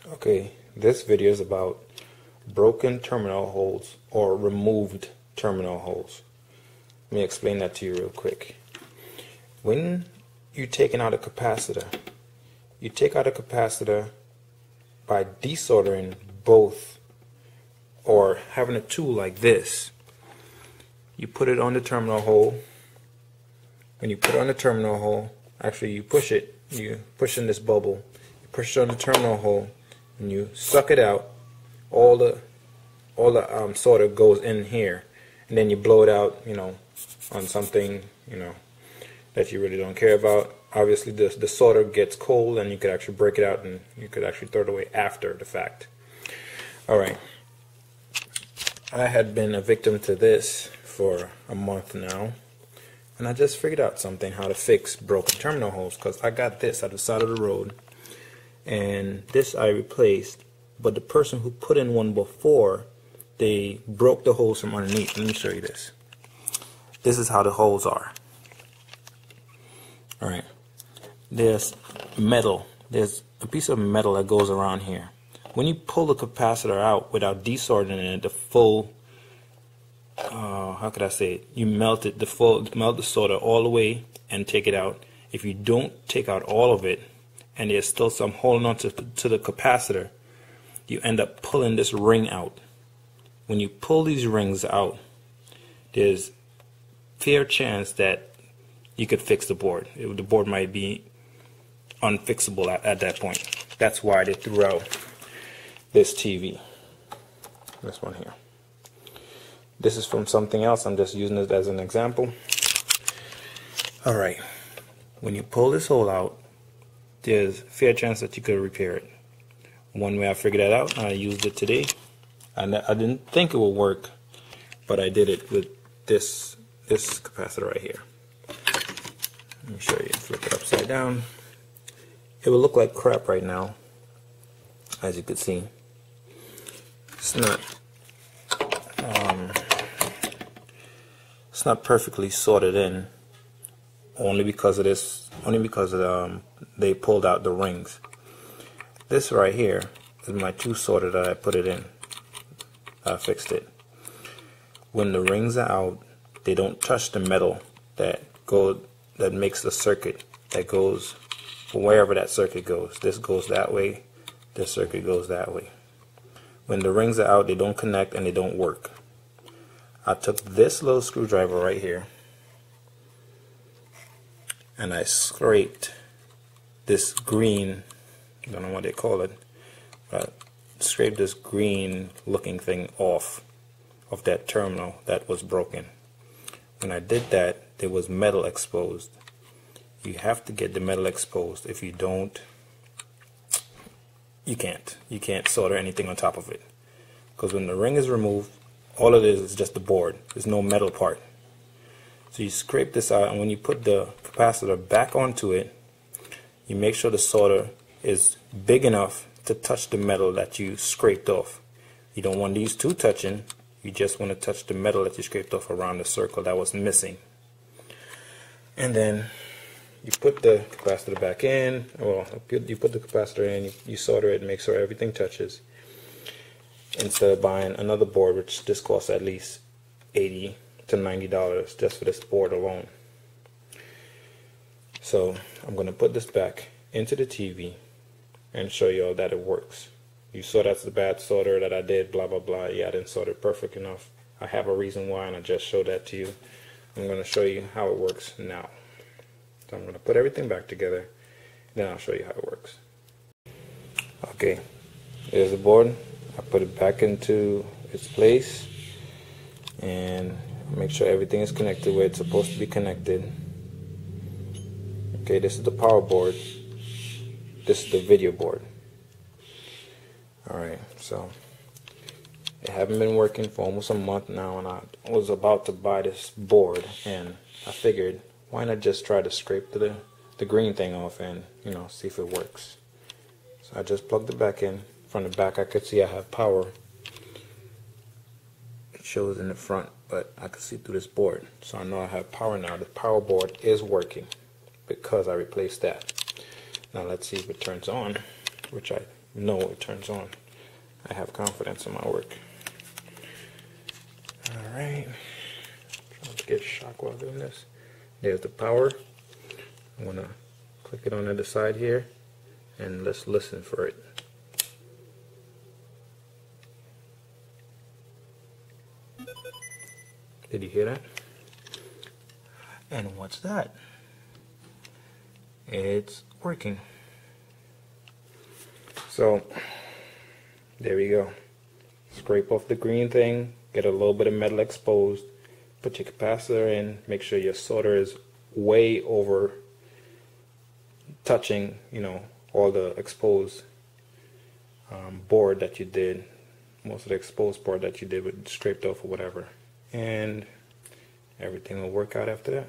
Okay, this video is about broken terminal holes or removed terminal holes. Let me explain that to you real quick. When you're taking out a capacitor, you take out a capacitor by desoldering both, or having a tool like this. You put it on the terminal hole. When you put it on the terminal hole, actually you push in this bubble, you push it on the terminal hole, and you suck it out. All the solder goes in here, and then you blow it out, on something, that you really don't care about. Obviously the solder gets cold and you could actually break it out and you could actually throw it away after the fact. Alright, I had been a victim to this for a month now, and I just figured out something, how to fix broken terminal holes, because I got this at the side of the road and this I replaced, but the person who put in one before, they broke the holes from underneath. Let me show you this. This is how the holes are. Alright, there's metal. There's a piece of metal that goes around here. When you pull the capacitor out without desoldering it, the full, how could I say it? You melt it, melt the solder all the way and take it out. If you don't take out all of it, and there's still some holding on to the capacitor, you end up pulling this ring out. When you pull these rings out, there's fair chance that you could fix the board. The board might be unfixable at that point. That's why they threw out this TV. This one here. This is from something else. I'm just using it as an example. Alright. When you pull this hole out, there's a fair chance that you could repair it. One way I figured that out, I used it today. And I didn't think it would work, but I did it with this capacitor right here. Let me show you. Flip it upside down. It will look like crap right now, as you can see. It's not perfectly sorted in, only because of this. Only because they pulled out the rings. This right here is my two solder that I put it in. I fixed it. When the rings are out, they don't touch the metal that makes the circuit that goes wherever that circuit goes. This goes that way, this circuit goes that way. When the rings are out, they don't connect and they don't work. I took this little screwdriver right here and I scraped this green, I don't know what they call it, but scraped this green looking thing off of that terminal that was broken. When I did that, there was metal exposed. You have to get the metal exposed. If you don't, you can't solder anything on top of it, because when the ring is removed, all it is just the board. There's no metal part. So you scrape this out, and when you put the capacitor back onto it, you make sure the solder is big enough to touch the metal that you scraped off. You don't want these two touching. You just want to touch the metal that you scraped off around the circle that was missing. And then you put the capacitor back in. Well, you put the capacitor in, you solder it, and make sure everything touches, instead of buying another board, which this costs at least $80 to $90 just for this board alone. So I'm going to put this back into the TV and show you all that it works. You saw that's the bad solder that I did, blah blah blah. Yeah, I didn't solder perfect enough. I have a reason why, and I just showed that to you. I'm going to show you how it works now. So I'm going to put everything back together, then I'll show you how it works. Okay, there's the board. I put it back into its place and make sure everything is connected where it's supposed to be connected. Okay, this is the power board. This is the video board. Alright, so it haven't been working for almost a month now, and I was about to buy this board, and I figured, why not just try to scrape the green thing off and see if it works. So I just plugged it back in. From the back I could see I have power. It shows in the front, but I can see through this board, so I know I have power now. The power board is working because I replaced that. Now let's see if it turns on, which I know it turns on. I have confidence in my work. Alright, trying to get shock while doing this. There's the power. I'm going to click it on the other side here, and let's listen for it. Did you hear that? And what's that? It's working. So there we go. Scrape off the green thing, get a little bit of metal exposed, put your capacitor in, make sure your solder is way over touching, you know, all the exposed board that you did, most of the exposed board that you did with scraped off or whatever, and everything will work out after that.